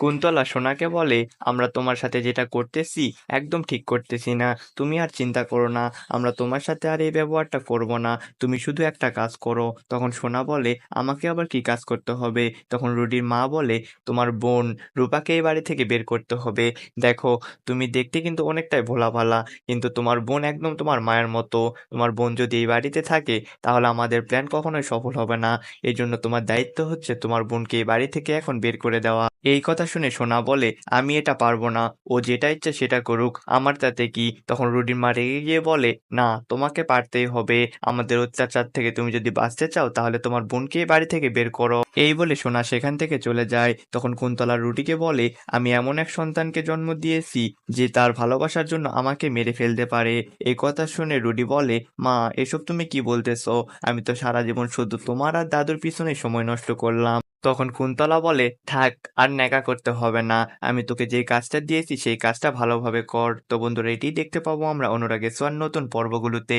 কুন্তলা সোনাকে বলে, আমরা তোমার সাথে যেটা করতেছি একদম ঠিক করতেছি না। তুমি আর চিন্তা করো না, আমরা তোমার সাথে আর এই ব্যবহারটা করব না। তুমি শুধু একটা কাজ করো। তখন সোনা বলে, আমাকে আবার কি কাজ করতে হবে? তখন রুডির মা বলে, তোমার বোন রূপাকে এই বাড়ি থেকে বের করতে হবে। দেখো, তুমি দেখতে কিন্তু অনেকটাই ভোলা ভালা, কিন্তু তোমার বোন একদম তোমার মায়ের মতো। তোমার বোন যদি এই বাড়িতে থাকে তাহলে আমাদের প্ল্যান কখনোই সফল হবে না। এই জন্য তোমার দায়িত্ব হচ্ছে তোমার বোনকে এই বাড়ি থেকে এখন বের করে দেওয়া। এই কথা শুনে সোনা বলে, আমি এটা পারবো না, ও যেটা ইচ্ছে সেটা করুক, আমার তাতে কি? তখন রুডির মা রেগে গিয়ে বলে, না, তোমাকে পারতেই হবে। আমাদের অত্যাচার থেকে তুমি যদি বাঁচতে চাও তাহলে তোমার বোনকে এই বাড়ি থেকে বের করো। এই বলে সোনা সেখান থেকে চলে যায়। তখন কুন্তলা রুডিকে বলে, আমি এমন এক সন্তানকে জন্ম দিয়েছি যে তার ভালোবাসার জন্য আমাকে মেরে ফেলতে পারে। এই কথা শুনে রুডি বলে, মা, এসব তুমি কি বলতেছো? আমি তো সারা জীবন শুধু তোমার আর দাদুর পিছনে সময় নষ্ট করলাম। তখন কুন্তলা বলে, থাক, আর ন্যাকা করতে হবে না। আমি তোকে যে কাজটা দিয়েছি সেই কাজটা ভালোভাবে কর। তো বন্ধুরা, এটি দেখতে পাবো আমরা অনুরাগের ছোঁয়ার নতুন পর্বগুলোতে।